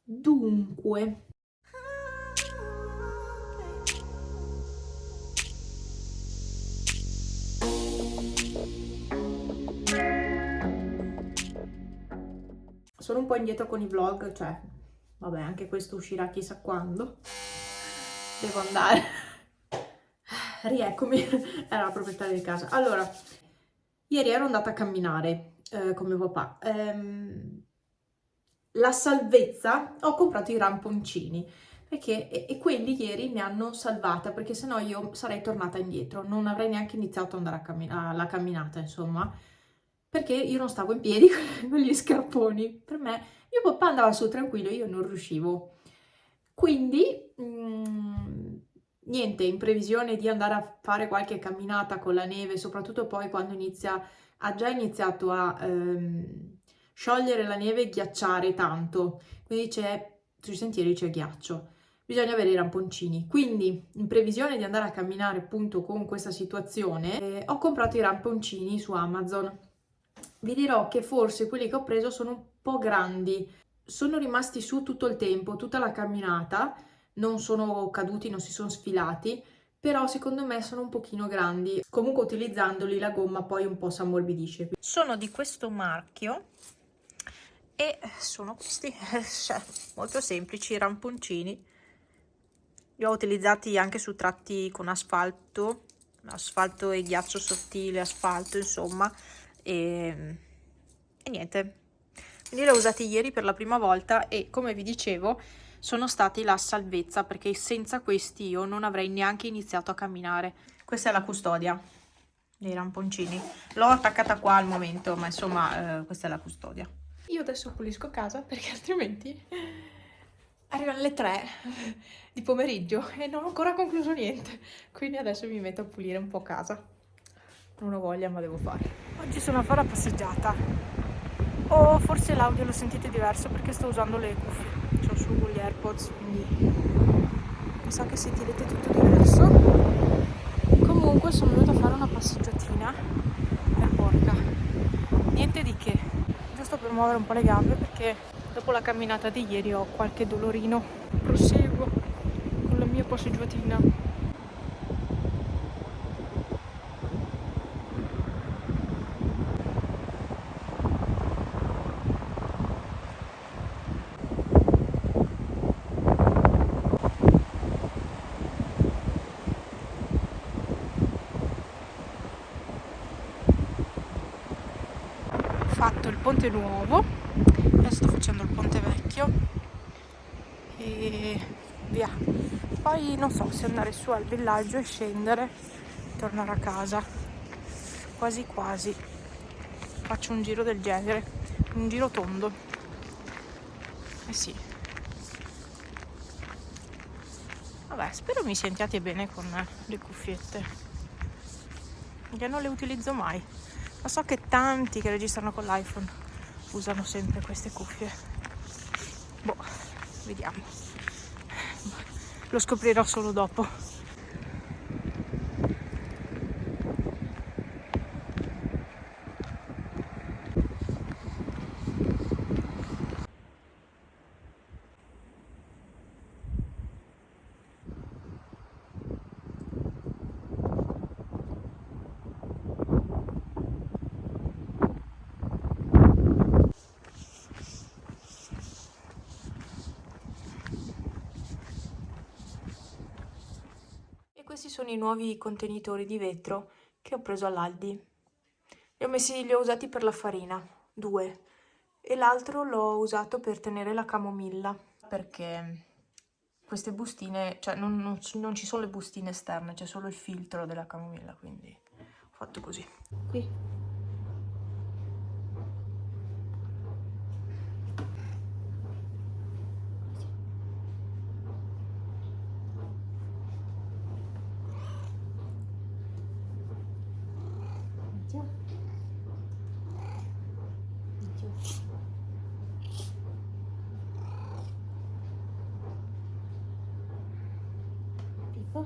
Dunque, sono un po' indietro con i vlog, cioè, vabbè, anche questo uscirà chissà quando. Devo andare. Rieccomi, era la proprietaria di casa. Allora, ieri ero andata a camminare con mio papà. La salvezza, ho comprato i ramponcini perché e quelli ieri mi hanno salvata, perché sennò io sarei tornata indietro, non avrei neanche iniziato ad andare alla camminata, insomma, perché io non stavo in piedi con gli scarponi. Per me, mio papà andava su tranquillo, io non riuscivo. Quindi, niente, in previsione di andare a fare qualche camminata con la neve, soprattutto poi quando ha già iniziato a sciogliere la neve e ghiacciare tanto, quindi sui sentieri c'è ghiaccio. Bisogna avere i ramponcini. Quindi, in previsione di andare a camminare appunto con questa situazione, ho comprato i ramponcini su Amazon. Vi dirò che forse quelli che ho preso sono un po' grandi, sono rimasti su tutto il tempo, tutta la camminata, non sono caduti, non si sono sfilati, però secondo me sono un pochino grandi. Comunque utilizzandoli la gomma poi un po' si ammorbidisce. Sono di questo marchio e sono questi, cioè, molto semplici, ramponcini. Li ho utilizzati anche su tratti con asfalto, asfalto e ghiaccio sottile, asfalto insomma, e niente. Quindi li ho usati ieri per la prima volta e come vi dicevo sono stati la salvezza, perché senza questi io non avrei neanche iniziato a camminare. Questa è la custodia dei ramponcini. L'ho attaccata qua al momento, ma insomma questa è la custodia. Io adesso pulisco casa perché altrimenti arrivano le 3 di pomeriggio e non ho ancora concluso niente. Quindi adesso mi metto a pulire un po' casa. Non ho voglia, ma devo fare. Oggi sono a fare la passeggiata. O forse l'audio lo sentite diverso perché sto usando le cuffie. Ho su gli AirPods, quindi mi sa che sentirete tutto diverso. Comunque sono venuta a fare una passeggiatina. E porca, niente di che, giusto per muovere un po' le gambe perché dopo la camminata di ieri ho qualche dolorino. Proseguo con la mia passeggiatina. Ho fatto il ponte nuovo, adesso sto facendo il ponte vecchio e via. Poi non so se andare su al villaggio e scendere, tornare a casa. Quasi quasi faccio un giro del genere, un giro tondo. Eh sì. Vabbè, spero mi sentiate bene con le cuffiette, che non le utilizzo mai. Ma so che tanti che registrano con l'iPhone usano sempre queste cuffie. Boh, vediamo. Lo scoprirò solo dopo. E questi sono i nuovi contenitori di vetro che ho preso all'Aldi. Li ho usati per la farina, 2. E l'altro l'ho usato per tenere la camomilla, perché queste bustine, cioè non ci sono le bustine esterne, c'è solo il filtro della camomilla, quindi ho fatto così. Qui. Pippo? Pippo.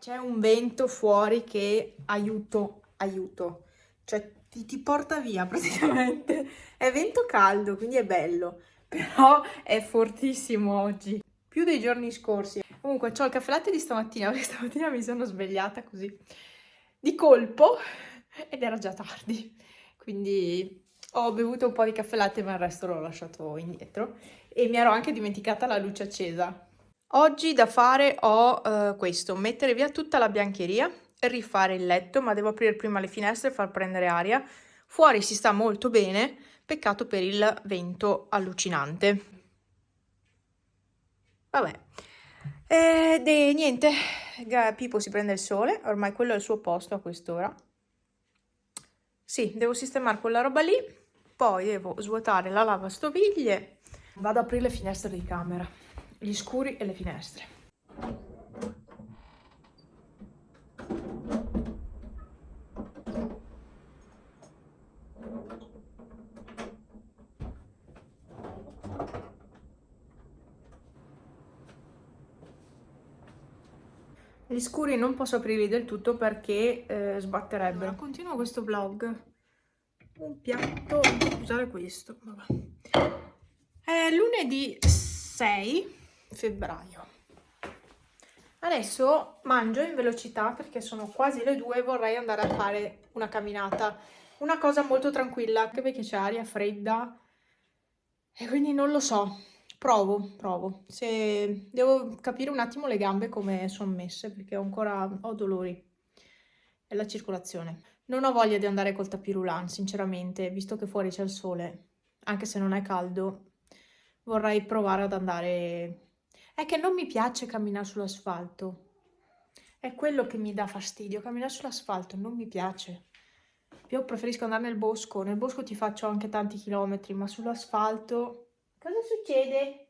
C'è un vento fuori che aiuto, cioè ti porta via praticamente. È vento caldo, quindi è bello, però è fortissimo oggi, più dei giorni scorsi. Comunque c'ho il caffè latte di stamattina, perché stamattina mi sono svegliata così di colpo ed era già tardi, quindi ho bevuto un po' di caffè latte ma il resto l'ho lasciato indietro e mi ero anche dimenticata la luce accesa. Oggi da fare ho questo, mettere via tutta la biancheria, rifare il letto, ma devo aprire prima le finestre e far prendere aria. Fuori si sta molto bene, peccato per il vento allucinante. Vabbè, e niente, Pippo si prende il sole, ormai quello è il suo posto a quest'ora. Sì, devo sistemare quella roba lì, poi devo svuotare la lavastoviglie. Vado ad aprire le finestre di camera, gli scuri e le finestre. Gli scuri non posso aprirli del tutto perché sbatterebbero. Allora, continuo questo vlog. Un piatto, devo usare questo. Vabbè. È lunedì 6 febbraio. Adesso mangio in velocità perché sono quasi le 2 e vorrei andare a fare una camminata. Una cosa molto tranquilla, anche perché c'è aria fredda e quindi non lo so. Provo. Se devo capire un attimo le gambe come sono messe perché ho dolori e la circolazione. Non ho voglia di andare col tapirulan, sinceramente, visto che fuori c'è il sole, anche se non è caldo, vorrei provare ad andare. È che non mi piace camminare sull'asfalto. È quello che mi dà fastidio, camminare sull'asfalto non mi piace. Io preferisco andare nel bosco. Nel bosco ti faccio anche tanti chilometri, ma sull'asfalto cosa succede?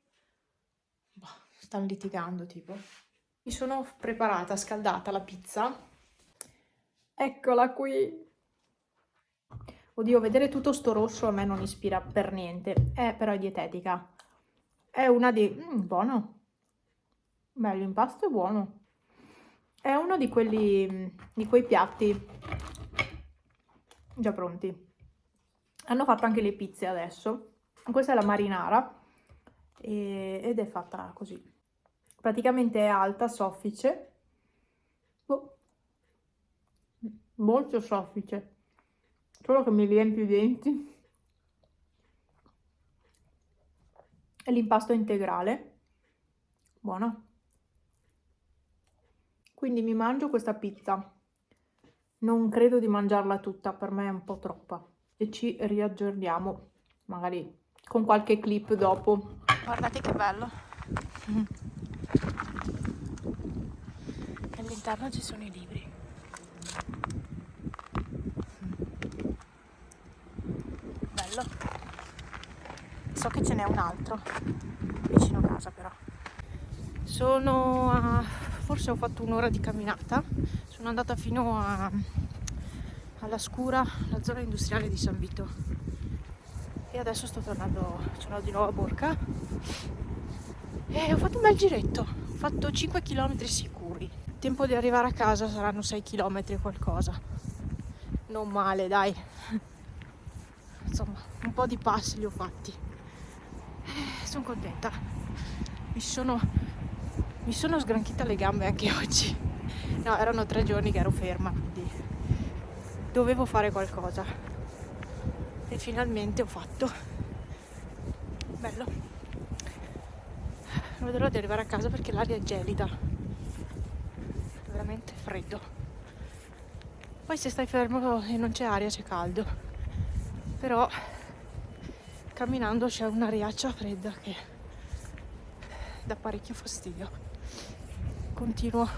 Boh, stanno litigando, tipo. Mi sono preparata, scaldata la pizza. Eccola qui. Oddio, vedere tutto sto rosso a me non ispira per niente. Però è dietetica. È una di... buono. Beh, l'impasto è buono. È uno di quelli... di quei piatti già pronti. Hanno fatto anche le pizze adesso. Questa è la marinara. Ed è fatta così. Praticamente è alta, soffice. Oh. Molto soffice. Solo che mi riempie i denti. E l'impasto è integrale. Buono. Quindi mi mangio questa pizza. Non credo di mangiarla tutta, per me è un po' troppa. E ci riaggiorniamo, magari con qualche clip dopo. Guardate che bello. All'interno ci sono i libri. Bello. So che ce n'è un altro vicino a casa, però. Forse ho fatto un'ora di camminata. Sono andata fino alla Scura, la zona industriale di San Vito. E adesso sono di nuovo a Borca. E ho fatto un bel giretto. Ho fatto 5 km sicuri. Il tempo di arrivare a casa saranno 6 km e qualcosa. Non male, dai. Insomma, un po' di passi li ho fatti. Sono contenta. Mi sono sgranchita le gambe anche oggi. No, erano 3 giorni che ero ferma, quindi dovevo fare qualcosa. E finalmente ho fatto. Bello. Non vedo l'ora di arrivare a casa perché l'aria è gelida. È veramente freddo. Poi se stai fermo e non c'è aria c'è caldo. Però camminando c'è un'ariaccia fredda che dà parecchio fastidio. Continuo